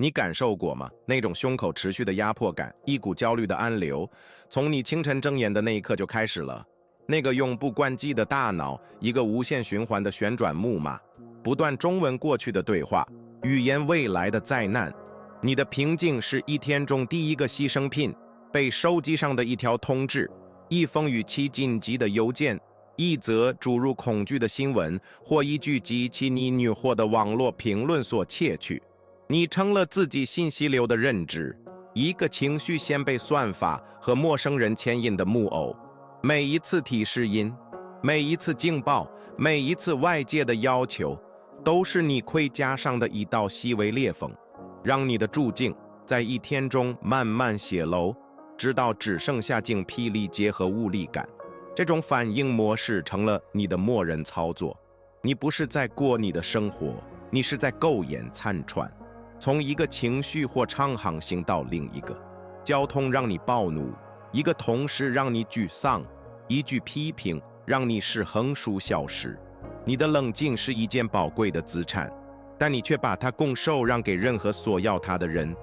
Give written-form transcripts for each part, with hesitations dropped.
你感受过吗？那种胸口持续的压迫感，一股焦虑的暗流，从你清晨睁眼的那一刻就开始了。那个永不关机的大脑，一个无限循环的旋转木马，不断中文过去的对话，语言未来的灾难。你的平静是一天中第一个牺牲品，被手机上的一条通知，一封语气紧急的邮件，一则注入恐惧的新闻，或一句激起你怒火的网络评论所窃取。你成了自己信息流的认知，一个情绪先被算法和陌生人牵引的木偶。每一次提示音，每一次警报，每一次外界的要求，都是你盔甲上的一道细微裂缝，让你的处境在一天中慢慢泄露，直到只剩下精疲力竭和无力感。这种反应模式成了你的默认操作。你不是在过你的生活，你是在苟延残喘。从一个情绪或畅航行到另一个，交通让你暴怒，一个同事让你沮丧，一句批评让你是横竖消失。你的冷静是一件宝贵的资产，但你却把它拱手让给任何索要它的人，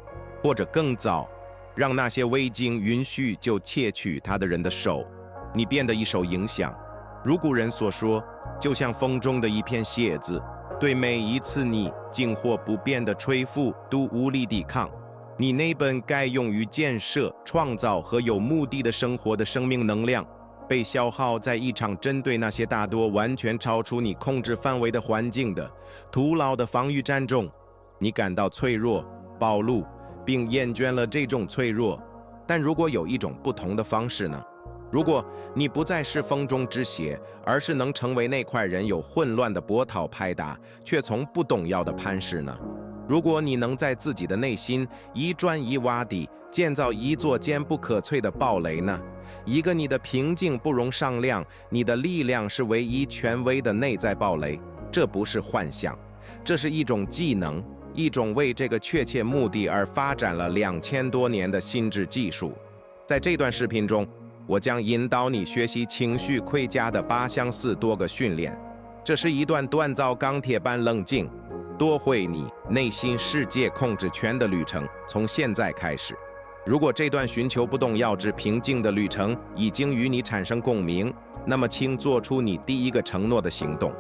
或者更早，让那些未经允许就窃取它的人的手。你变得一手影响，如古人所说，就像风中的一片屑子，对每一次你静或不变的吹拂都无力抵抗。你那本该用于建设、创造和有目的的生活的生命能量，被消耗在一场针对那些大多完全超出你控制范围的环境的徒劳的防御战中。你感到脆弱、暴露，并厌倦了这种脆弱。但如果有一种不同的方式呢？如果你不再是风中之血，而是能成为那块人有混乱的波涛拍打，却从不动摇的磐石呢？如果你能在自己的内心一砖一瓦地建造一座坚不可摧的堡垒呢？一个你的平静不容上量，你的力量是唯一权威的内在堡垒。这不是幻想，这是一种技能，一种为这个确切目的而发展了2000多年的心智技术。在这段视频中，我将引导你学习情绪盔甲的8相似多个训练。这是一段锻造钢铁般冷静，夺回你内心世界控制权的旅程，从现在开始。如果这段寻求不动摇之平静的旅程已经与你产生共鸣，那么请做出你第一个承诺的行动：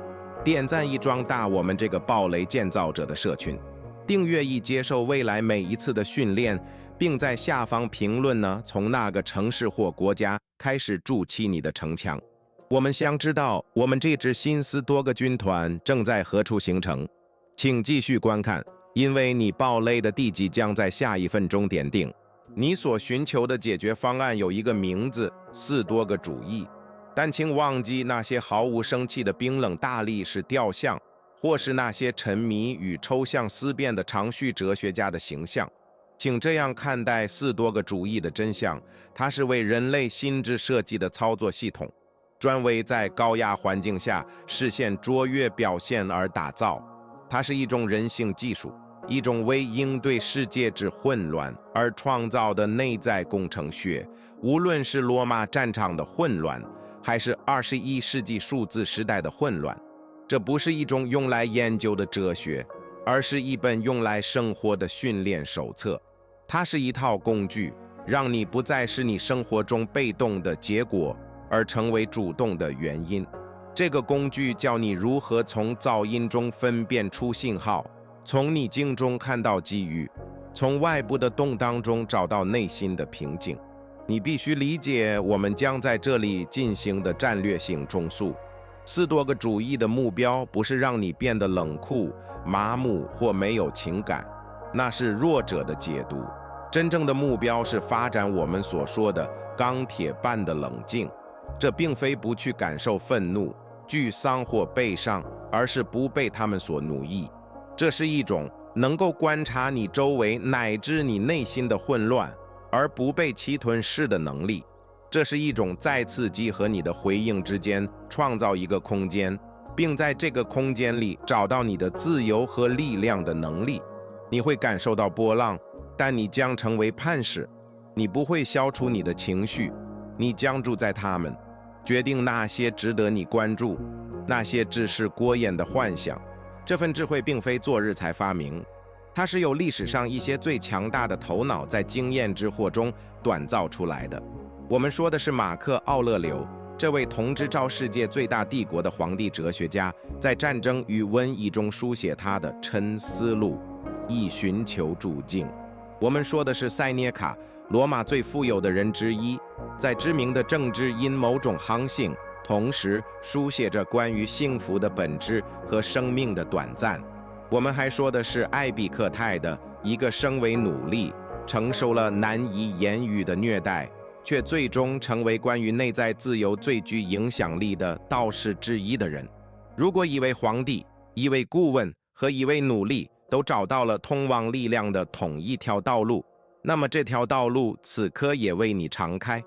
点赞一壮大我们这个堡垒建造者的社群，订阅以接受未来每一次的训练，并在下方评论呢，从那个城市或国家开始筑起你的城墙。我们想知道我们这支心思多个军团正在何处形成，请继续观看，因为你堡垒的地基将在下1分钟点定。你所寻求的解决方案有一个名字，4多个主义，但请忘记那些毫无生气的冰冷大力士雕像，或是那些沉迷与抽象思辨的长绪哲学家的形象。请这样看待4多个主义的真相：它是为人类心智设计的操作系统，专为在高压环境下实现卓越表现而打造。它是一种人性技术，一种为应对世界之混乱而创造的内在工程学。无论是罗马战场的混乱，还是21世纪数字时代的混乱，这不是一种用来研究的哲学，而是一本用来生活的训练手册。它是一套工具，让你不再是你生活中被动的结果，而成为主动的原因。这个工具教你如何从噪音中分辨出信号，从逆境中看到机遇，从外部的动荡中找到内心的平静。你必须理解我们将在这里进行的战略性中枢。4多个主义的目标不是让你变得冷酷、麻木或没有情感，那是弱者的解读。真正的目标是发展我们所说的钢铁般的冷静。这并非不去感受愤怒、沮丧或悲伤，而是不被他们所奴役。这是一种能够观察你周围乃至你内心的混乱，而不被其吞噬的能力。这是一种在刺激和你的回应之间创造一个空间，并在这个空间里找到你的自由和力量的能力。你会感受到波浪，但你将成为磐石。你不会消除你的情绪，你将住在它们，决定那些值得你关注，那些只是过眼的幻想。这份智慧并非昨日才发明，它是由历史上一些最强大的头脑在经验之祸中锻造出来的。我们说的是马克·奥勒留，这位统治照世界最大帝国的皇帝哲学家，在战争与瘟疫中书写他的沉思录，以寻求途径。我们说的是塞涅卡，罗马最富有的人之一，在知名的政治因某种항性，同时书写着关于幸福的本质和生命的短暂。我们还说的是艾比克泰的一个身为努力，承受了难以言喻的虐待，却最终成为关于内在自由最具影响力的道士之一的人。如果一位皇帝、一位顾问和一位努力都找到了通往力量的同一条道路，那么这条道路此刻也为你敞开。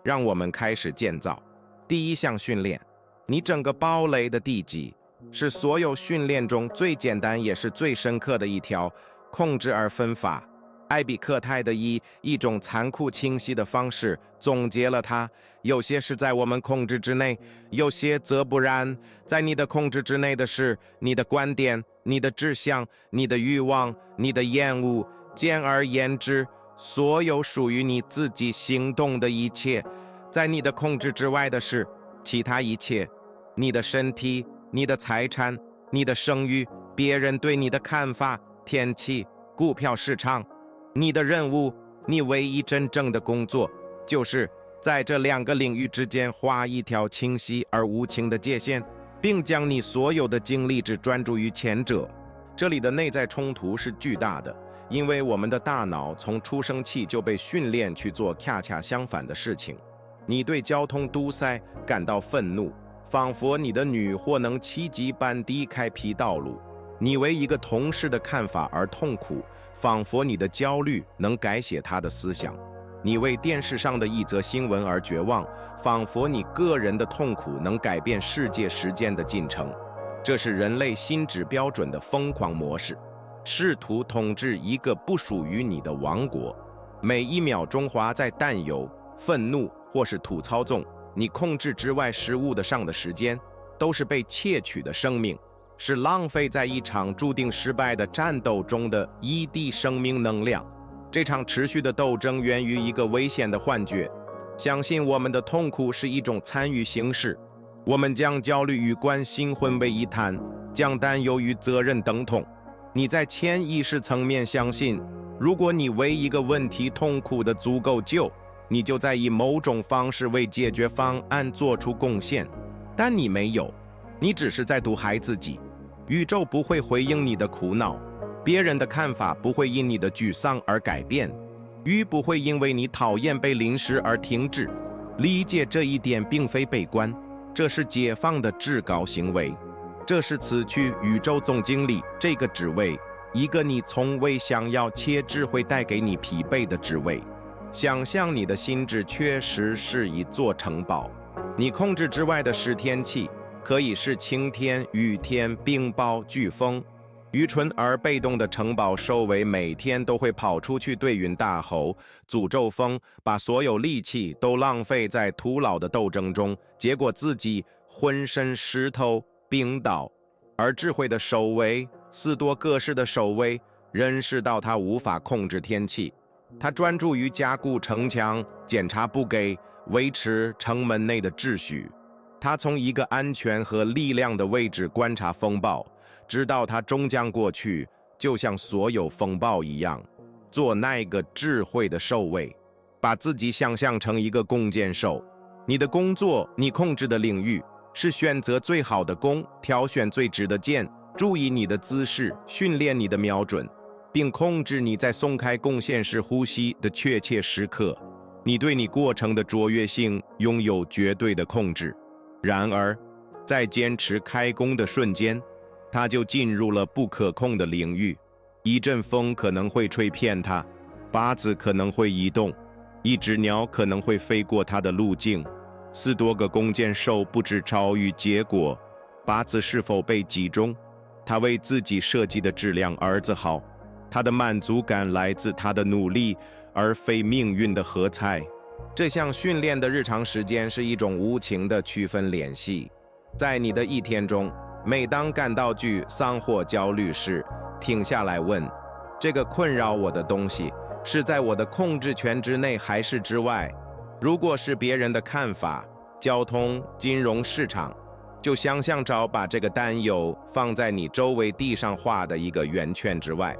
让我们开始建造第一项训练。你整个堡垒的地基是所有训练中最简单也是最深刻的一条，控制而分法。艾比克泰的一种残酷清晰的方式总结了它：有些是在我们控制之内，有些则不然。在你的控制之内的是你的观点、你的志向、你的欲望、你的厌恶。简而言之，所有属于你自己行动的一切。在你的控制之外的是其他一切，你的身体、你的财产、你的声誉、别人对你的看法、天气、股票市场。你的任务，你唯一真正的工作，就是在这两个领域之间画一条清晰而无情的界限，并将你所有的精力只专注于前者。这里的内在冲突是巨大的，因为我们的大脑从出生起就被训练去做恰恰相反的事情。你对交通堵塞感到愤怒，仿佛你的女或能奇迹般地开辟道路；你为一个同事的看法而痛苦，仿佛你的焦虑能改写他的思想；你为电视上的一则新闻而绝望，仿佛你个人的痛苦能改变世界时间的进程。这是人类心智标准的疯狂模式，试图统治一个不属于你的王国。每一秒钟花在担忧、愤怒或是土操纵你控制之外事物的上的时间，都是被窃取的生命，是浪费在一场注定失败的战斗中的一滴生命能量。这场持续的斗争源于一个危险的幻觉，相信我们的痛苦是一种参与形式。我们将焦虑与关心混为一谈，将担忧与责任等同。你在潜意识层面相信，如果你为一个问题痛苦的足够久，你就在以某种方式为解决方案做出贡献。但你没有，你只是在毒害自己。宇宙不会回应你的苦恼，别人的看法不会因你的沮丧而改变，雨不会因为你讨厌被淋湿而停止。理解这一点并非悲观，这是解放的至高行为。这是辞去宇宙总经理这个职位，一个你从未想要且只会带给你疲惫的职位。想象你的心智确实是一座城堡，你控制之外的是天气，可以是晴天、雨天、冰雹、飓风。愚蠢而被动的城堡守卫每天都会跑出去对云大吼，诅咒风，把所有力气都浪费在徒劳的斗争中，结果自己浑身湿透冰倒。而智慧的守卫，斯多各式的守卫，认识到他无法控制天气，他专注于加固城墙，检查布给，维持城门内的秩序。他从一个安全和力量的位置观察风暴，直到它终将过去，就像所有风暴一样。做那个智慧的守卫，把自己想象成一个弓箭手。你的工作，你控制的领域，是选择最好的弓，挑选最直的箭，注意你的姿势，训练你的瞄准，并控制你在松开弓线时呼吸的确切时刻。你对你过程的卓越性拥有绝对的控制。然而，在坚持开弓的瞬间，它就进入了不可控的领域。一阵风可能会吹偏它，靶子可能会移动，一只鸟可能会飞过它的路径。4多个弓箭手不知朝于结果，靶子是否被击中。他为自己设计的质量而自豪，他的满足感来自他的努力，而非命运的喝彩。这项训练的日常时间是一种无情的区分联系。在你的一天中，每当感到沮丧或焦虑时，停下来问：这个困扰我的东西是在我的控制权之内还是之外？如果是别人的看法，交通、金融市场，就想象着把这个担忧放在你周围地上画的一个圆圈之外，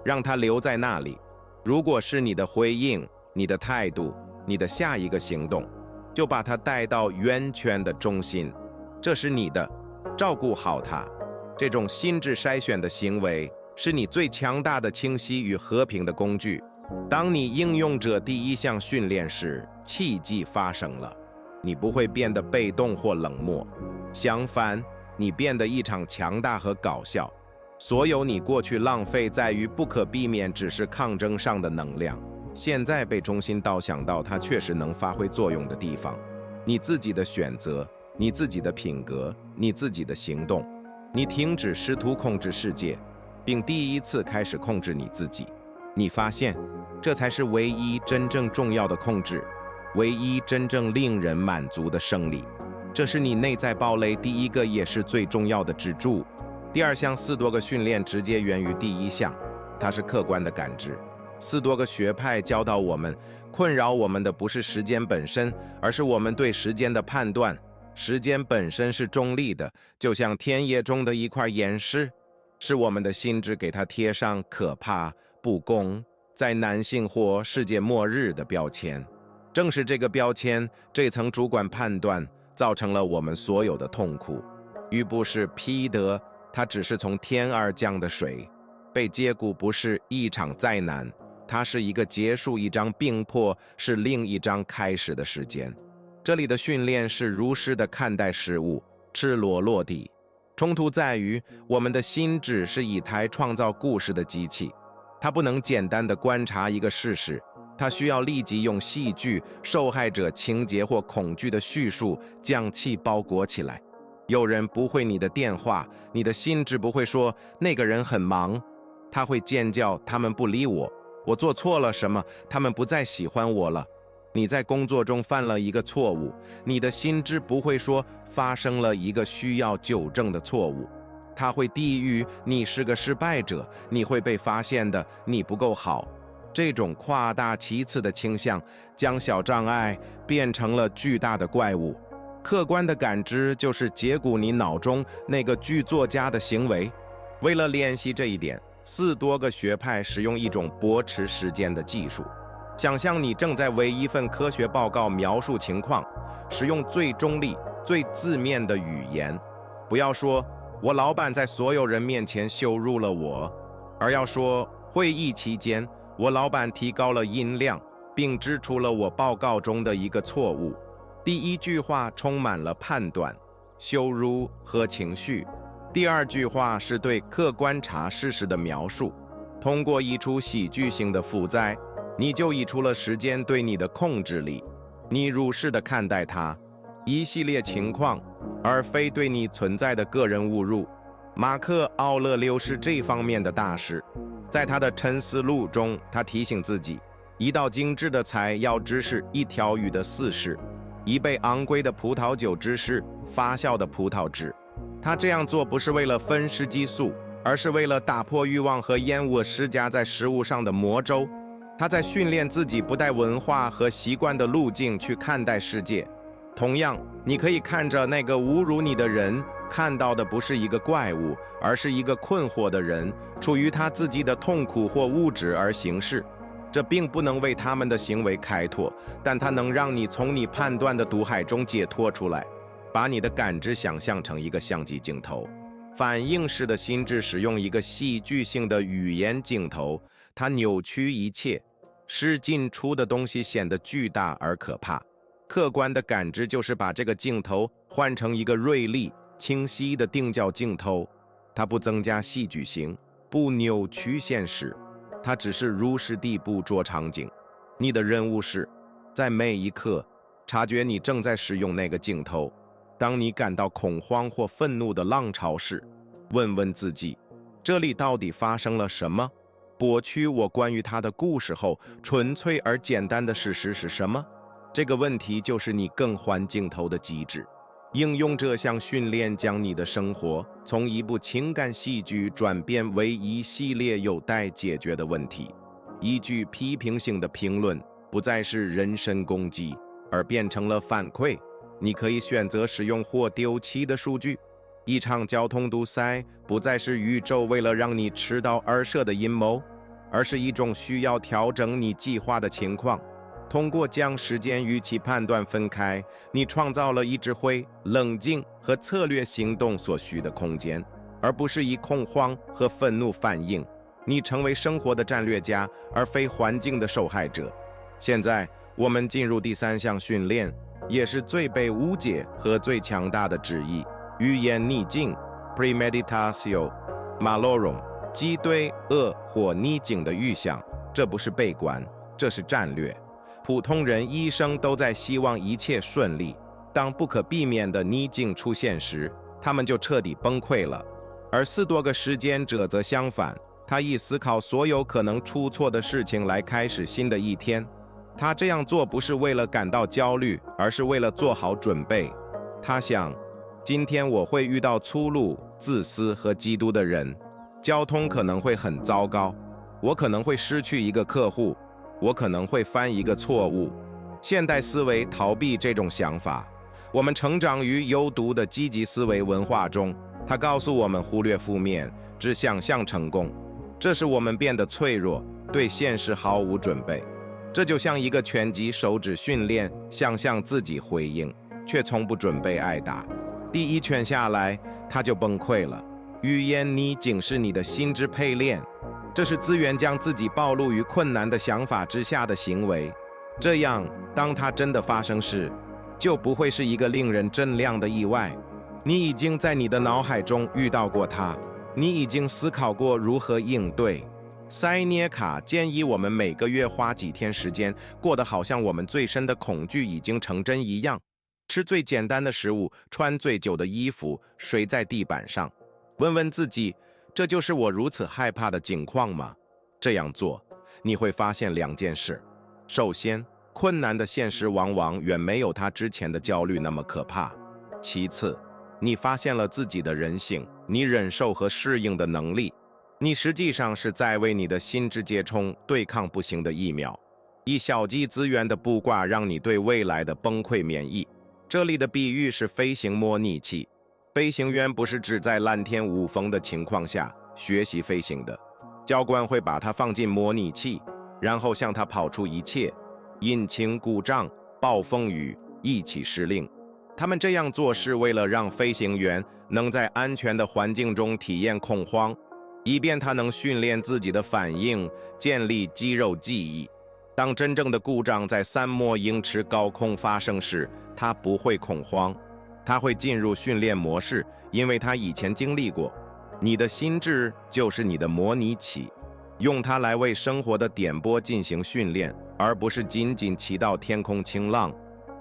让它留在那里。如果是你的回应、你的态度、你的下一个行动，就把它带到圆圈的中心，这是你的，照顾好它。这种心智筛选的行为是你最强大的清晰与和平的工具。当你应用者第一项训练时，奇迹发生了，你不会变得被动或冷漠，相反，你变得异常强大和搞笑。所有你过去浪费在于不可避免只是抗争上的能量，现在被中心导向到它确实能发挥作用的地方。你自己的选择，你自己的品格，你自己的行动。你停止试图控制世界，并第一次开始控制你自己。你发现，这才是唯一真正重要的控制，唯一真正令人满足的胜利。这是你内在堡垒第一个也是最重要的支柱。第二项4多个训练直接源于第一项，它是客观的感知。4多个学派教导我们，困扰我们的不是时间本身，而是我们对时间的判断。时间本身是中立的，就像田野中的一块岩石，是我们的心智给它贴上可怕、不公、灾难性或世界末日的标签。正是这个标签，这层主观判断，造成了我们所有的痛苦。鱼不是披得，它只是从天而降的水。被解雇不是一场灾难，它是一个结束一张病魄，是另一张开始的时间。这里的训练是如实的看待事物，赤裸落地。冲突在于，我们的心智是一台创造故事的机器，它不能简单的观察一个事实，它需要立即用戏剧、受害者情节或恐惧的叙述将其包裹起来。有人不回你的电话，你的心智不会说那个人很忙，他会尖叫他们不理我，我做错了什么，他们不再喜欢我了。你在工作中犯了一个错误，你的心智不会说发生了一个需要纠正的错误，它会低语你是个失败者，你会被发现的，你不够好。这种夸大其词的倾向将小障碍变成了巨大的怪物。客观的感知就是解雇你脑中那个剧作家的行为。为了练习这一点，4多个学派使用一种驳斥时间的技术。想象你正在为一份科学报告描述情况，使用最中立、最字面的语言。不要说我老板在所有人面前羞辱了我，而要说会议期间我老板提高了音量，并指出了我报告中的一个错误。第一句话充满了判断、羞辱和情绪，第二句话是对客观查事实的描述。通过一出喜剧性的负载，你就移除了时间对你的控制力，你如实地看待它，一系列情况，而非对你存在的个人侮辱。马克·奥勒留是这方面的大师，在他的沉思录中，他提醒自己，一道精致的菜要只是1条鱼的4式，一杯昂贵的葡萄酒只是发酵的葡萄汁。他这样做不是为了分食激素，而是为了打破欲望和厌恶施加在食物上的魔咒。他在训练自己不带文化和习惯的路径去看待世界。同样，你可以看着那个侮辱你的人，看到的不是一个怪物，而是一个困惑的人，出于他自己的痛苦或物质而行事。这并不能为他们的行为开脱，但它能让你从你判断的毒海中解脱出来。把你的感知想象成一个相机镜头，反应式的心智使用一个戏剧性的语言镜头，它扭曲一切，使进出的东西显得巨大而可怕。客观的感知就是把这个镜头换成一个锐利、清晰的定焦镜头，它不增加戏剧性，不扭曲现实，它只是如实地捕捉场景。你的任务是，在每一刻察觉你正在使用那个镜头。当你感到恐慌或愤怒的浪潮时，问问自己，这里到底发生了什么？剥去我关于它的故事后，纯粹而简单的事实是什么？这个问题就是你更换镜头的机制。应用这项训练，将你的生活从一部情感戏剧转变为一系列有待解决的问题。一句批评性的评论不再是人身攻击，而变成了反馈。你可以选择使用或丢弃的数据。一场交通堵塞不再是宇宙为了让你迟到而设的阴谋，而是一种需要调整你计划的情况。通过将时间与其判断分开，你创造了以指挥、冷静和策略行动所需的空间，而不是以恐慌和愤怒反应。你成为生活的战略家，而非环境的受害者。现在，我们进入第3项训练，也是最被误解和最强大的旨意——语言逆境 （premeditatio malorum）， 即对恶或逆境的预想。这不是悲观，这是战略。普通人一生都在希望一切顺利，当不可避免的逆境出现时，他们就彻底崩溃了。而4多个实践者则相反，他以思考所有可能出错的事情来开始新的一天。他这样做不是为了感到焦虑，而是为了做好准备。他想，今天我会遇到粗鲁、自私和嫉妒的人，交通可能会很糟糕，我可能会失去一个客户，我可能会犯一个错误。现代思维逃避这种想法。我们成长于有毒的积极思维文化中，它告诉我们忽略负面，只想象成功。这使我们变得脆弱，对现实毫无准备。这就像一个拳击手指训练，想象自己回应，却从不准备挨打。第一拳下来，他就崩溃了。语言逆境是你的心智配练，这是资源将自己暴露于困难的想法之下的行为。这样，当它真的发生时，就不会是一个令人震撼的意外。你已经在你的脑海中遇到过它，你已经思考过如何应对。塞涅卡建议我们每个月花几天时间，过得好像我们最深的恐惧已经成真一样，吃最简单的食物，穿最久的衣服，睡在地板上。问问自己，这就是我如此害怕的境况吗？这样做，你会发现2件事。首先，困难的现实往往远没有他之前的焦虑那么可怕。其次，你发现了自己的人性，你忍受和适应的能力。你实际上是在为你的心智接充对抗不行的疫苗。以小鸡资源的布挂让你对未来的崩溃免疫。这里的比喻是飞行模拟器。飞行员不是指在蓝天无风的情况下学习飞行的，教官会把它放进模拟器，然后向它跑出一切引擎故障、暴风雨一起失灵。他们这样做是为了让飞行员能在安全的环境中体验恐慌，以便他能训练自己的反应，建立肌肉记忆。当真正的故障在3末英尺高空发生时，他不会恐慌，他会进入训练模式，因为他以前经历过。你的心智就是你的模拟器，用它来为生活的点拨进行训练，而不是仅仅祈祷天空晴朗。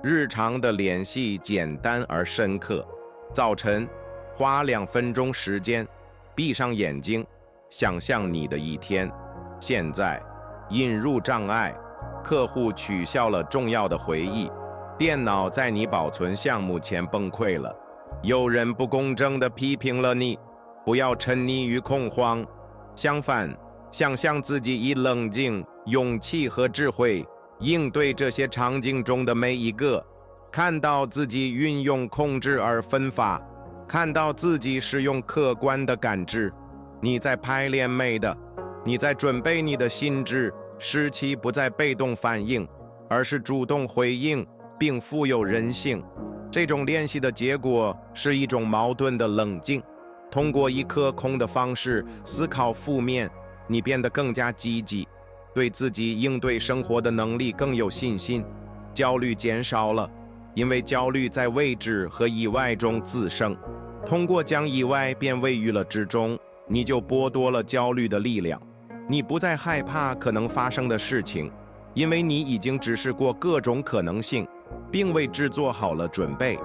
日常的联系简单而深刻。早晨，花2分钟时间，闭上眼睛，想象你的一天。现在，引入障碍，客户取消了重要的会议，电脑在你保存项目前崩溃了，有人不公正地批评了你。不要沉溺于恐慌，相反，想象自己以冷静、勇气和智慧应对这些场景中的每一个，看到自己运用控制而分发，看到自己使用客观的感知。你在排练美的，你在准备你的心智，使其不再被动反应，而是主动回应，并富有人性。这种练习的结果是一种矛盾的冷静。通过以可控的方式思考负面，你变得更加积极，对自己应对生活的能力更有信心。焦虑减少了，因为焦虑在未知和意外中滋生。通过将意外变为预料之中，你就剥夺了焦虑的力量。你不再害怕可能发生的事情，因为你已经直视过各种可能性，并为之做好了准备。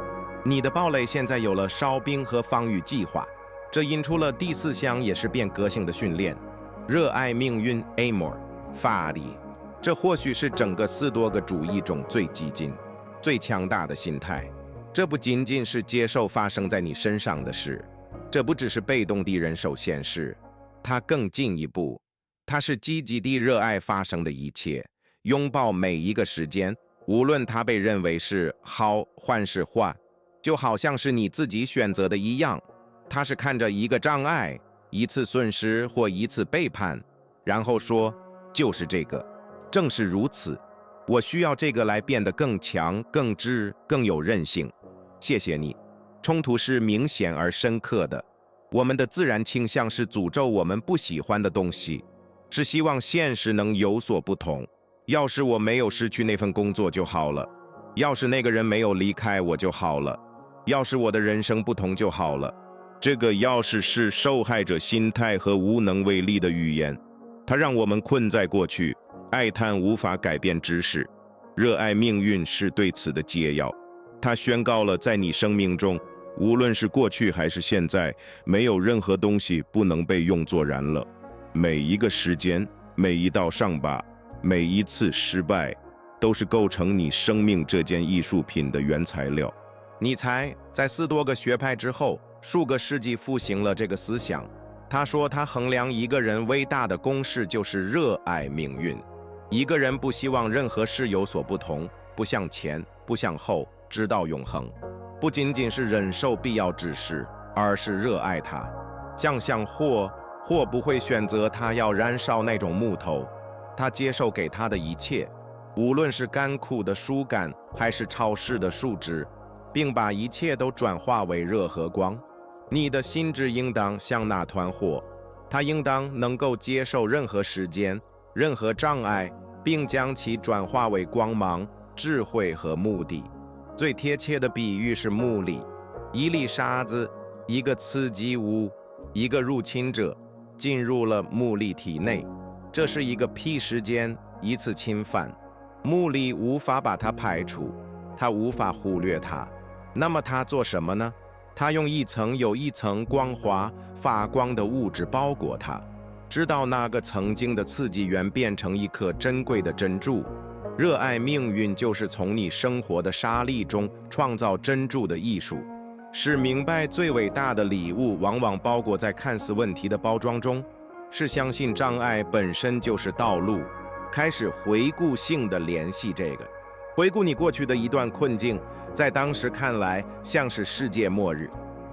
你的堡垒现在有了哨兵和防御计划。这引出了第4项也是变革性的训练：热爱命运 （amor） 法力。这或许是整个4多个主义中最激进、最强大的心态。这不仅仅是接受发生在你身上的事，这不只是被动地忍受现实，它更进一步，它是积极地热爱发生的一切，拥抱每一个时间，无论它被认为是好还是坏，就好像是你自己选择的一样。它是看着一个障碍，一次损失或一次背叛，然后说，就是这个，正是如此，我需要这个来变得更强、更直、更有韧性。谢谢你。冲突是明显而深刻的，我们的自然倾向是诅咒我们不喜欢的东西，是希望现实能有所不同。要是我没有失去那份工作就好了，要是那个人没有离开我就好了，要是我的人生不同就好了。这个要是受害者心态和无能为力的语言，它让我们困在过去，哀叹无法改变之事。热爱命运是对此的解药，它宣告了在你生命中，无论是过去还是现在，没有任何东西不能被用作燃了。每一个时间，每一道伤疤，每一次失败，都是构成你生命这件艺术品的原材料。尼采在4多个学派之后，数个世纪复兴了这个思想。他说，他衡量一个人伟大的公式就是热爱命运。一个人不希望任何事有所不同，不向前，不向后，直到永恒。不仅仅是忍受必要之事，而是热爱它。像火不会选择他要燃烧那种木头，他接受给他的一切，无论是干枯的树干还是潮湿的树枝，并把一切都转化为热和光。你的心智应当像那团火，它应当能够接受任何时间、任何障碍，并将其转化为光芒、智慧和目的。最贴切的比喻是木粒，一粒沙子，一个刺激物，一个入侵者进入了木粒体内，这是一个P时间，一次侵犯。木粒无法把它排除，它无法忽略它。那么它做什么呢？它用一层又一层光滑发光的物质包裹它，直到那个曾经的刺激源变成一颗珍贵的珍珠。热爱命运就是从你生活的沙砾中创造珍珠的艺术，是明白最伟大的礼物往往包裹在看似问题的包装中，是相信障碍本身就是道路，开始回顾性的联系这个，回顾你过去的一段困境，在当时看来像是世界末日，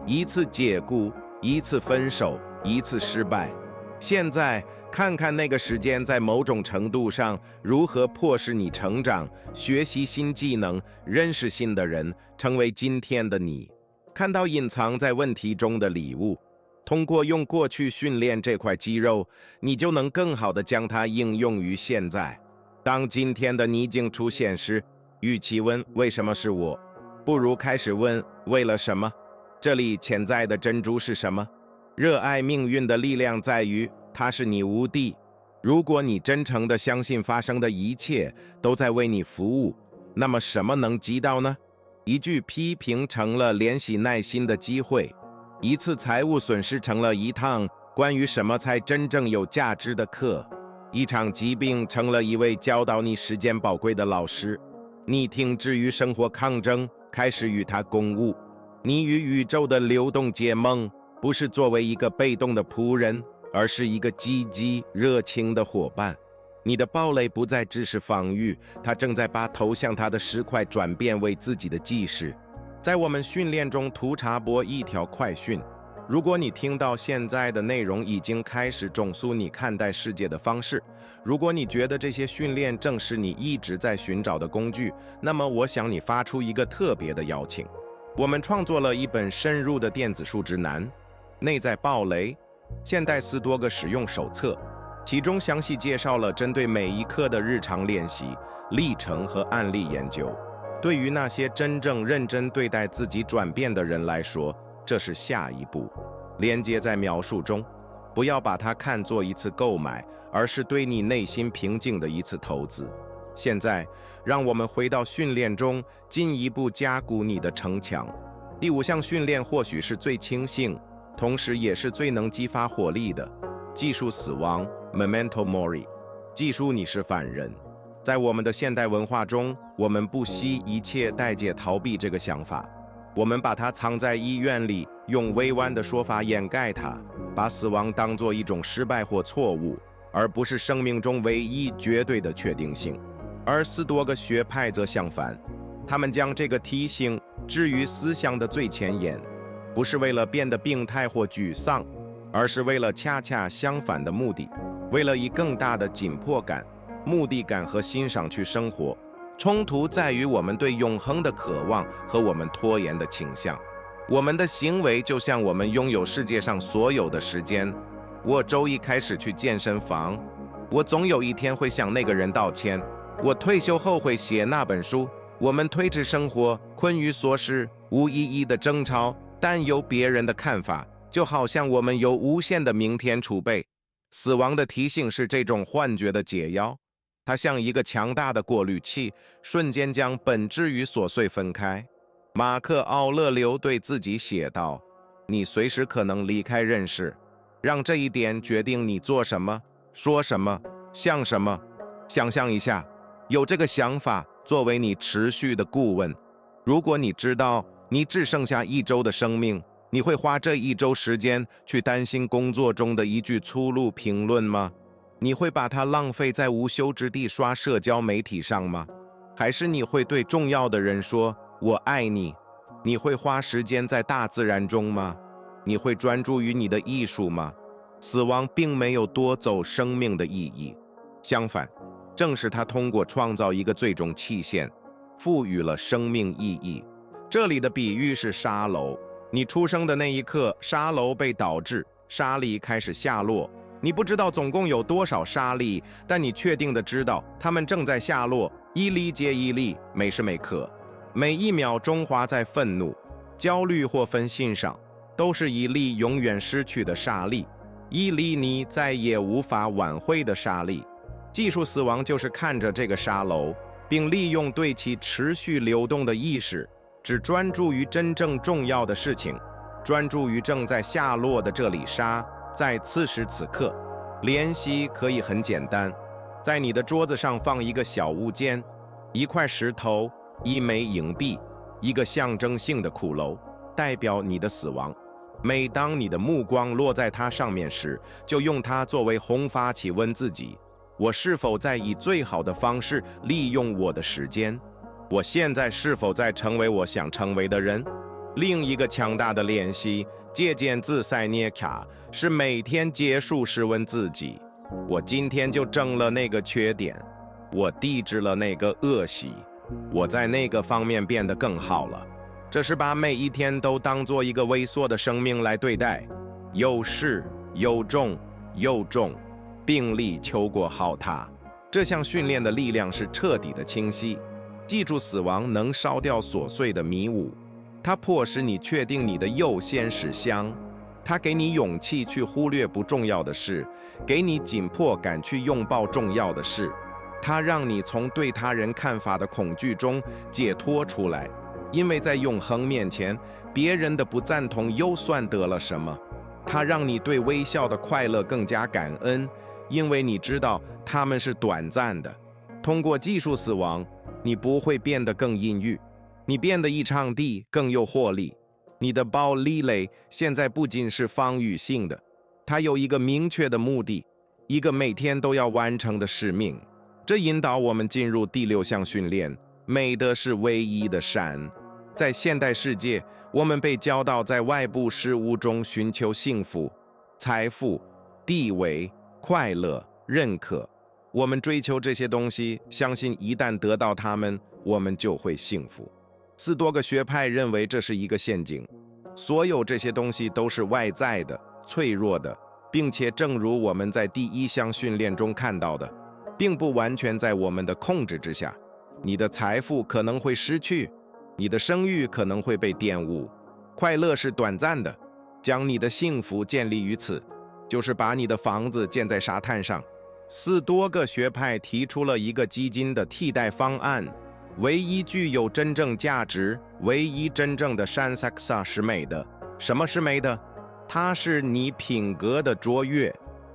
一次解雇，一次分手，一次失败。现在看看那个时间在某种程度上如何迫使你成长，学习新技能，认识新的人，成为今天的你。看到隐藏在问题中的礼物，通过用过去训练这块肌肉，你就能更好地将它应用于现在。当今天的逆境出现时，与其问为什么是我，不如开始问为了什么。这里潜在的珍珠是什么？热爱命运的力量在于，它是你无敌。如果你真诚地相信发生的一切都在为你服务，那么什么能击倒呢？一句批评成了练习耐心的机会，一次财务损失成了一趟关于什么才真正有价值的课，一场疾病成了一位教导你时间宝贵的老师。你停止与生活抗争，开始与它共舞。你与宇宙的流动结盟，不是作为一个被动的仆人，而是一个积极热情的伙伴。你的堡垒不再只是防御，它正在把投向它的石块转变为自己的记事。在我们训练中图插播一条快讯，如果你听到现在的内容已经开始重塑你看待世界的方式，如果你觉得这些训练正是你一直在寻找的工具，那么我想你发出一个特别的邀请。我们创作了一本深入的电子书指南，内在暴雷现代4多个使用手册，其中详细介绍了针对每一课的日常练习、历程和案例研究。对于那些真正认真对待自己转变的人来说，这是下一步。连接在描述中，不要把它看作一次购买，而是对你内心平静的一次投资。现在，让我们回到训练中，进一步加固你的城墙。第5项训练或许是最轻性，同时也是最能激发火力的。记述死亡 Memento Mori， 记述你是犯人。在我们的现代文化中，我们不惜一切代价逃避这个想法。我们把它藏在医院里，用委婉的说法掩盖它，把死亡当作一种失败或错误，而不是生命中唯一绝对的确定性。而斯多葛学派则相反，他们将这个提醒置于思想的最前沿，不是为了变得病态或沮丧，而是为了恰恰相反的目的，为了以更大的紧迫感、目的感和欣赏去生活。冲突在于我们对永恒的渴望和我们拖延的倾向。我们的行为就像我们拥有世界上所有的时间。我周一开始去健身房，我总有一天会向那个人道歉。我退休后会写那本书。我们推迟生活，困于琐事，无意义的争吵，担忧别人的看法，就好像我们有无限的明天储备。死亡的提醒是这种幻觉的解药，它像一个强大的过滤器，瞬间将本质与琐碎分开。马克·奥勒留对自己写道：你随时可能离开人世，让这一点决定你做什么、说什么、想什么。想象一下，有这个想法作为你持续的顾问。如果你知道你只剩下1周的生命，你会花这1周时间去担心工作中的一句粗鲁评论吗？你会把它浪费在无休之地刷社交媒体上吗？还是你会对重要的人说我爱你？你会花时间在大自然中吗？你会专注于你的艺术吗？死亡并没有夺走生命的意义，相反，正是它通过创造一个最终期限，赋予了生命意义。这里的比喻是沙楼，你出生的那一刻，沙楼被倒置，沙粒开始下落。你不知道总共有多少沙粒，但你确定地知道它们正在下落，一粒接一粒，每时每刻，每一秒钟花在愤怒、焦虑或分心上，都是一粒永远失去的沙粒，一粒你再也无法挽回的沙粒。技术死亡就是看着这个沙楼，并利用对其持续流动的意识，只专注于真正重要的事情，专注于正在下落的这粒沙。在此时此刻，练习可以很简单，在你的桌子上放一个小物件，一块石头，一枚硬币，一个象征性的骷髅，代表你的死亡。每当你的目光落在它上面时，就用它作为轰发器，问自己：我是否在以最好的方式利用我的时间？我现在是否在成为我想成为的人？另一个强大的练习，借鉴自塞涅卡，是每天结束时问自己：我今天就正了那个缺点，我抵制了那个恶习，我在那个方面变得更好了。这是把每一天都当作一个微缩的生命来对待，有始有终有终，并力求过好它。这项训练的力量是彻底的清晰。记住，死亡能烧掉琐碎的迷雾，它迫使你确定你的优先事项，它给你勇气去忽略不重要的事，给你紧迫感去拥抱重要的事，它让你从对他人看法的恐惧中解脱出来，因为在永恒面前，别人的不赞同又算得了什么？它让你对微笑的快乐更加感恩，因为你知道它们是短暂的。通过技术死亡，你不会变得更阴郁，你变得异常地更有活力。你的暴力类现在不仅是防御性的，它有一个明确的目的，一个每天都要完成的使命。这引导我们进入第6项训练：美德是唯一的善。在现代世界，我们被教导在外部事物中寻求幸福、财富、地位、快乐、认可。我们追求这些东西，相信一旦得到它们，我们就会幸福。斯多葛学派认为这是一个陷阱，所有这些东西都是外在的、脆弱的，并且正如我们在第1项训练中看到的，并不完全在我们的控制之下。你的财富可能会失去，你的声誉可能会被玷污，快乐是短暂的。将你的幸福建立于此，就是把你的房子建在沙滩上。斯多葛学派提出了一个基金的替代方案，唯一具有真正价值，唯一真正的山萨克萨是美的。什么是美的？它是你品格的卓越，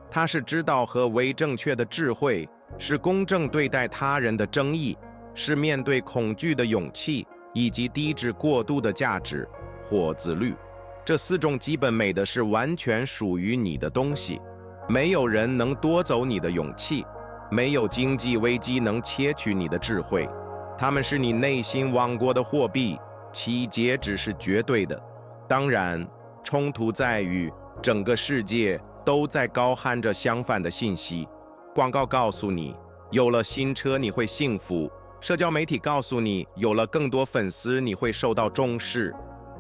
它是知道和为正确的智慧，是公正对待他人的正义，是面对恐惧的勇气，以及低至过度的价值或自律。这4种基本美德是完全属于你的东西，没有人能夺走你的勇气，没有经济危机能窃取你的智慧。它们是你内心王国的货币，其节制是绝对的。当然，冲突在于整个世界都在高喊着相反的信息。广告告诉你，有了新车你会幸福；社交媒体告诉你，有了更多粉丝你会受到重视；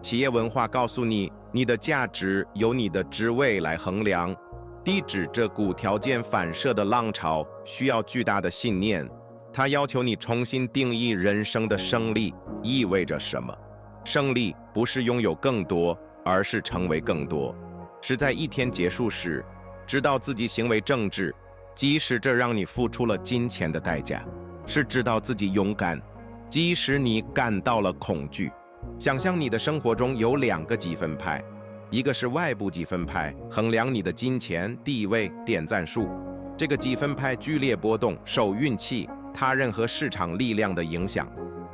企业文化告诉你，你的价值由你的职位来衡量。地质这股条件反射的浪潮需要巨大的信念，它要求你重新定义人生的胜利意味着什么。胜利不是拥有更多，而是成为更多，是在一天结束时知道自己行为正直，即使这让你付出了金钱的代价；是知道自己勇敢，即使你感到了恐惧。想象你的生活中有2个积分派，一个是外部积分派，衡量你的金钱、地位、点赞数，这个积分派剧烈波动，受运气、他人和市场力量的影响；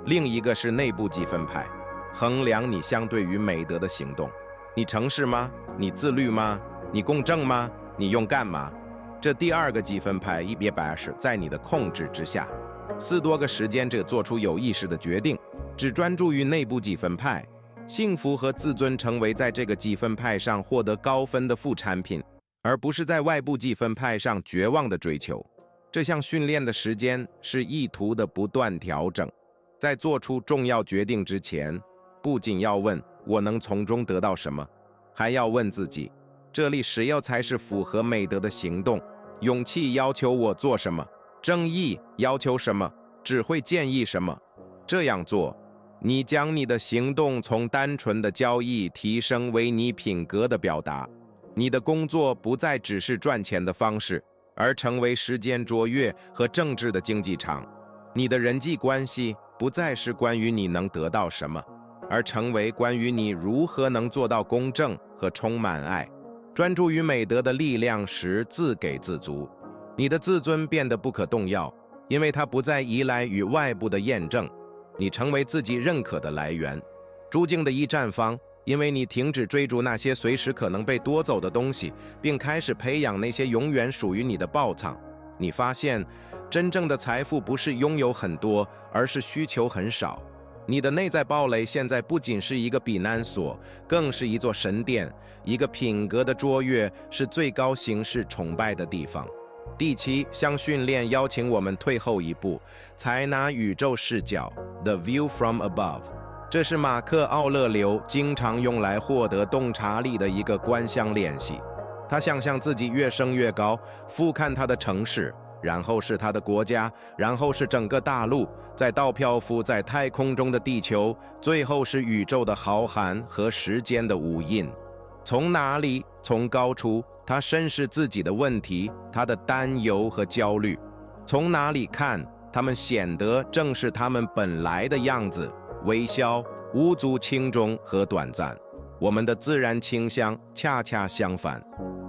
另一个是内部积分派，衡量你相对于美德的行动，你诚实吗？你自律吗？你公正吗？你勇敢吗？这第2个积分派也把是在你的控制之下，4多个时间者做出有意识的决定，只专注于内部积分派。幸福和自尊成为在这个积分派上获得高分的副产品，而不是在外部积分派上绝望的追求。这项训练的时间是意图的不断调整，在做出重要决定之前，不仅要问我能从中得到什么，还要问自己，这里谁要才是符合美德的行动？勇气要求我做什么？正义要求什么？只会建议什么？这样做，你将你的行动从单纯的交易提升为你品格的表达。你的工作不再只是赚钱的方式，而成为时间卓越和政治的竞技场。你的人际关系不再是关于你能得到什么，而成为关于你如何能做到公正和充满爱。专注于美德的力量时，自给自足。你的自尊变得不可动摇，因为它不再依赖于外部的验证，你成为自己认可的来源。朱静的一绽放，因为你停止追逐那些随时可能被夺走的东西，并开始培养那些永远属于你的宝藏。你发现，真正的财富不是拥有很多，而是需求很少。你的内在堡垒现在不仅是一个避难所，更是一座神殿，一个品格的卓越是最高形式崇拜的地方。第7项训练邀请我们退后一步，采纳宇宙视角 The View from Above。 这是马克·奥勒留经常用来获得洞察力的一个观象练习。他想象自己越升越高，俯瞰他的城市，然后是他的国家，然后是整个大陆，再到漂浮在太空中的地球，最后是宇宙的浩瀚和时间的无垠。从哪里？从高处，他审视自己的问题，他的担忧和焦虑。从哪里看，他们显得正是他们本来的样子，微笑、无足轻重和短暂。我们的自然倾向恰恰相反，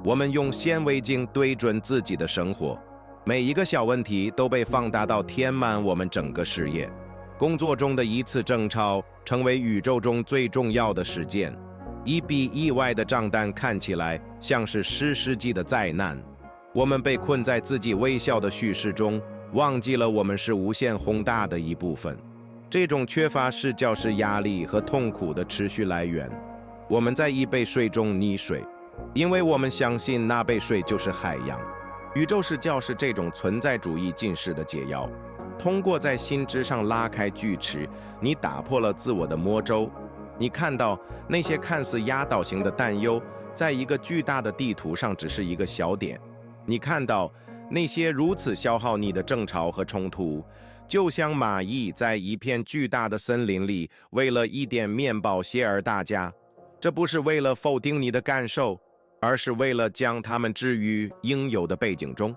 我们用显微镜对准自己的生活，每一个小问题都被放大到填满我们整个视野。工作中的一次争吵成为宇宙中最重要的事件，一笔意外的账单看起来像是10世纪的灾难。我们被困在自己微笑的叙事中，忘记了我们是无限宏大的一部分。这种缺乏视角是压力和痛苦的持续来源。我们在一杯水中溺水，因为我们相信那杯水就是海洋。宇宙视角是这种存在主义近视的解药。通过在心智上拉开锯齿，你打破了自我的魔咒。你看到那些看似压倒性的担忧，在一个巨大的地图上只是一个小点。你看到那些如此消耗你的争吵和冲突，就像蚂蚁在一片巨大的森林里为了一点面包歇尔大家。这不是为了否定你的感受，而是为了将它们置于应有的背景中，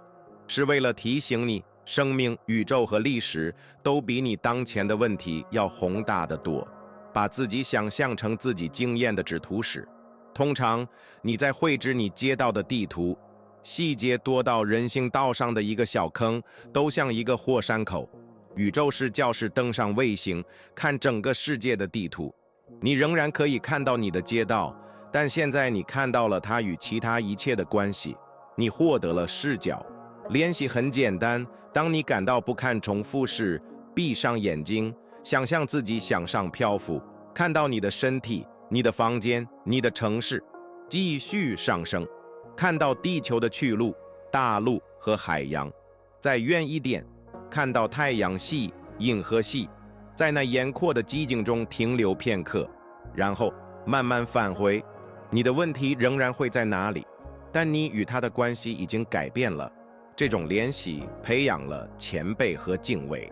是为了提醒你，生命、宇宙和历史都比你当前的问题要宏大得多。把自己想象成自己经验的纸图时，通常你在绘制你街道的地图，细节多到人行道上的一个小坑都像一个火山口。宇宙视角是登上卫星，看整个世界的地图。你仍然可以看到你的街道，但现在你看到了它与其他一切的关系。你获得了视角。联系很简单，当你感到不堪重复时，闭上眼睛，想象自己向上漂浮，看到你的身体、你的房间、你的城市，继续上升，看到地球的去路、大陆和海洋。再远一点，看到太阳系、银河系，在那严阔的寂静中停留片刻，然后慢慢返回。你的问题仍然会在哪里，但你与它的关系已经改变了。这种联系培养了谦卑和敬畏。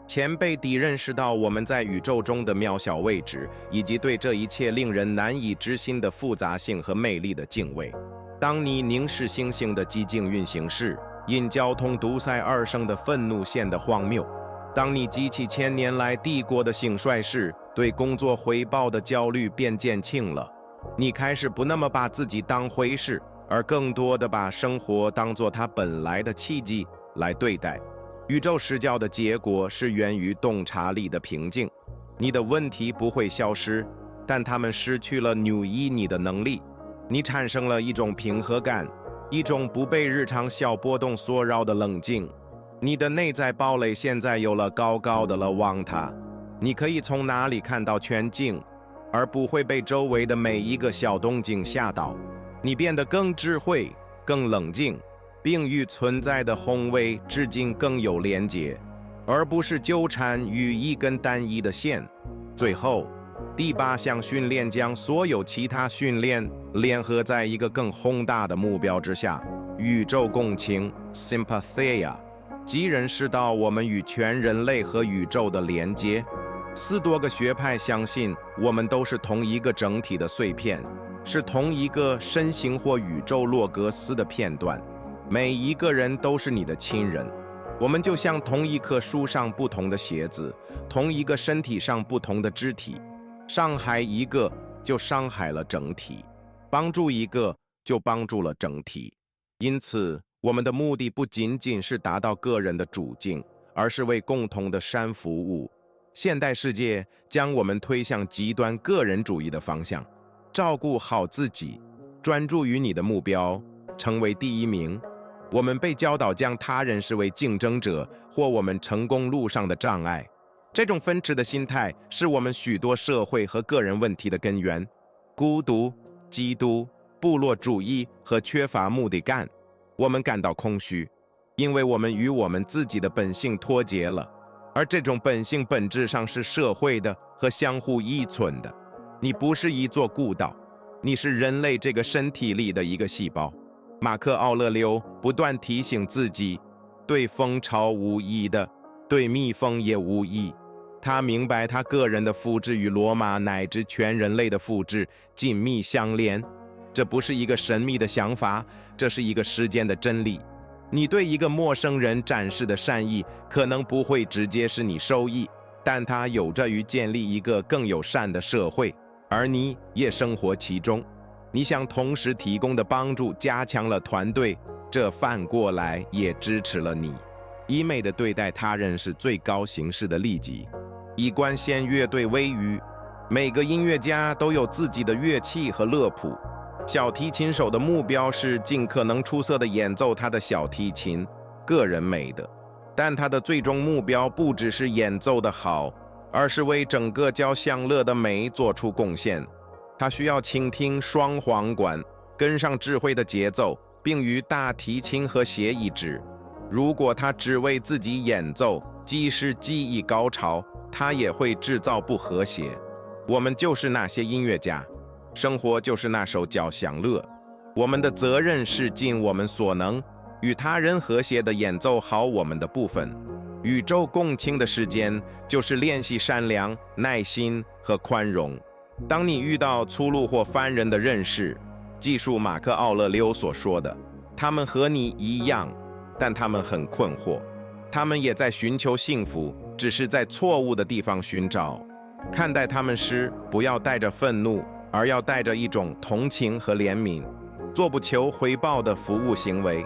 谦卑地认识到我们在宇宙中的渺小位置，以及对这一切令人难以置信的复杂性和魅力的敬畏。当你凝视星星的寂静运行时，因交通堵塞而生的愤怒显得荒谬；当你记起千年来帝国的兴衰时，对工作回报的焦虑便减轻了。你开始不那么把自己当回事，而更多地把生活当作它本来的契机来对待。宇宙视角的结果是源于洞察力的平静。你的问题不会消失，但它们失去了扭移你的能力。你产生了一种平和感，一种不被日常小波动所扰的冷静。你的内在堡垒现在有了高高的了望塔，你可以从哪里看到全景，而不会被周围的每一个小动静吓到。你变得更智慧、更冷静，并与存在的宏伟至今更有连结，而不是纠缠于一根单一的线。最后，第8项训练将所有其他训练联合在一个更宏大的目标之下：宇宙共情 （Sympathia）， 即认识到我们与全人类和宇宙的连接。4多个学派相信，我们都是同一个整体的碎片，是同一个身形或宇宙洛格斯的片段。每一个人都是你的亲人。我们就像同一棵树上不同的鞋子，同一个身体上不同的肢体。伤害一个就伤害了整体，帮助一个就帮助了整体。因此，我们的目的不仅仅是达到个人的主境，而是为共同的善服务。现代世界将我们推向极端个人主义的方向。照顾好自己，专注于你的目标，成为第1名。我们被教导将他人视为竞争者或我们成功路上的障碍。这种分支的心态是我们许多社会和个人问题的根源：孤独、嫉妒、部落主义和缺乏目的感。我们感到空虚，因为我们与我们自己的本性脱节了，而这种本性本质上是社会的和相互依存的。你不是一座孤岛，你是人类这个身体里的一个细胞。马克·奥勒留不断提醒自己，对蜂巢无益的，对蜜蜂也无益。他明白他个人的福祉与罗马乃至全人类的福祉紧密相连。这不是一个神秘的想法，这是一个时间的真理。你对一个陌生人展示的善意可能不会直接使你受益，但它有着于建立一个更友善的社会，而你也生活其中。你向同时提供的帮助加强了团队，这反过来也支持了你。一昧地对待他人是最高形式的利己。以管弦乐队为喻，每个音乐家都有自己的乐器和乐谱。小提琴手的目标是尽可能出色地演奏他的小提琴，个人美的。但他的最终目标不只是演奏得好，而是为整个交响乐的美做出贡献。他需要倾听双簧管，跟上智慧的节奏，并与大提琴和谐一致。如果他只为自己演奏，即使技艺高超，他也会制造不和谐。我们就是那些音乐家，生活就是那首交响乐。我们的责任是尽我们所能，与他人和谐地演奏好我们的部分。宇宙共情的时间就是练习善良、耐心和宽容。当你遇到粗鲁或烦人的认识，记述马克·奥勒留所说的，他们和你一样，但他们很困惑。他们也在寻求幸福，只是在错误的地方寻找。看待他们时，不要带着愤怒，而要带着一种同情和怜悯。做不求回报的服务行为，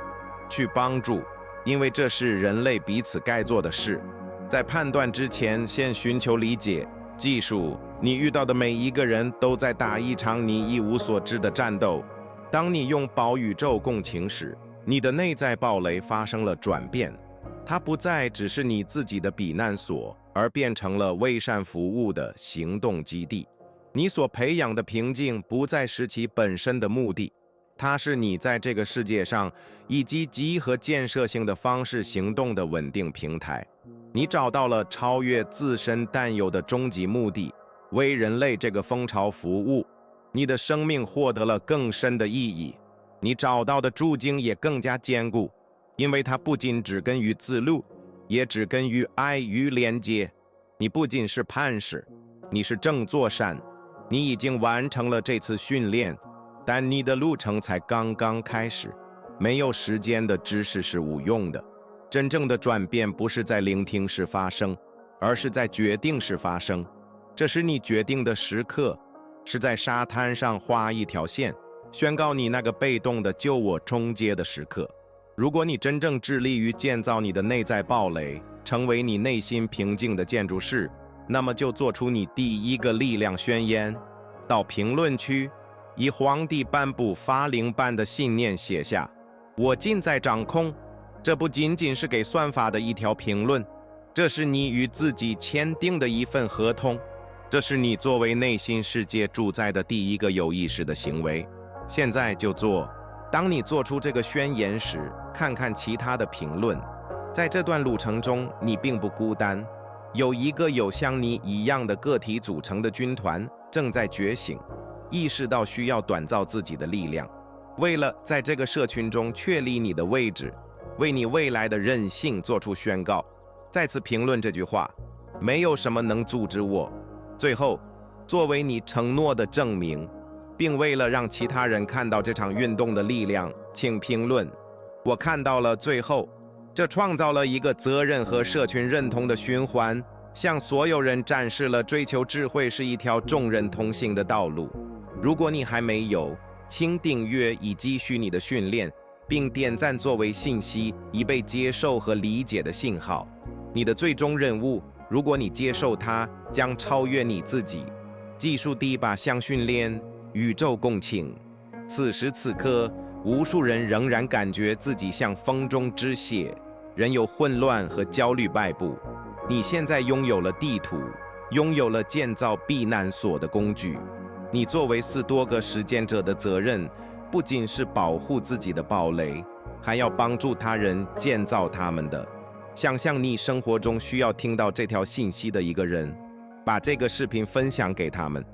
去帮助，因为这是人类彼此该做的事。在判断之前，先寻求理解。记住，你遇到的每一个人都在打一场你一无所知的战斗。当你用宝宇宙共情时，你的内在堡垒发生了转变，它不再只是你自己的避难所，而变成了为善服务的行动基地。你所培养的平静不再是其本身的目的，它是你在这个世界上以积极和建设性的方式行动的稳定平台。你找到了超越自身但有的终极目的，为人类这个风潮服务。你的生命获得了更深的意义，你找到的注境也更加坚固，因为它不仅只根于自律，也只根于爱与连接。你不仅是判事，你是正座善。你已经完成了这次训练，但你的路程才刚刚开始。没有时间的知识是无用的。真正的转变不是在聆听时发生，而是在决定时发生。这是你决定的时刻，是在沙滩上画一条线，宣告你那个被动的救我终结的时刻。如果你真正致力于建造你的内在堡垒，成为你内心平静的建筑师，那么就做出你第一个力量宣言。到评论区，以皇帝颁布发令般的信念写下：我尽在掌控。这不仅仅是给算法的一条评论，这是你与自己签订的一份合同。这是你作为内心世界主宰的第一个有意识的行为。现在就做。当你做出这个宣言时，看看其他的评论。在这段路程中，你并不孤单，有一个有像你一样的个体组成的军团正在觉醒，意识到需要锻造自己的力量。为了在这个社群中确立你的位置，为你未来的韧性做出宣告。再次评论这句话：没有什么能阻止我。最后，作为你承诺的证明，并为了让其他人看到这场运动的力量，请评论：我看到了最后。这创造了一个责任和社群认同的循环，向所有人展示了追求智慧是一条众人同行的道路。如果你还没有，请订阅以继续你的训练，并点赞作为信息已被接受和理解的信号。你的最终任务，如果你接受它，将超越你自己。技术第一把项训练，宇宙共情。此时此刻，无数人仍然感觉自己像风中之蟹，人有混乱和焦虑摆布。你现在拥有了地图，拥有了建造避难所的工具。你作为4多个实践者的责任，不仅是保护自己的堡垒，还要帮助他人建造他们的。想象你生活中需要听到这条信息的一个人，把这个视频分享给他们，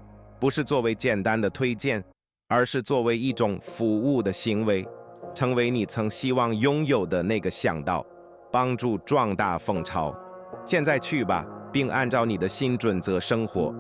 不是作为简单的推荐，而是作为一种服务的行为，成为你曾希望拥有的那个向导，帮助壮大风潮。现在去吧，并按照你的新准则生活。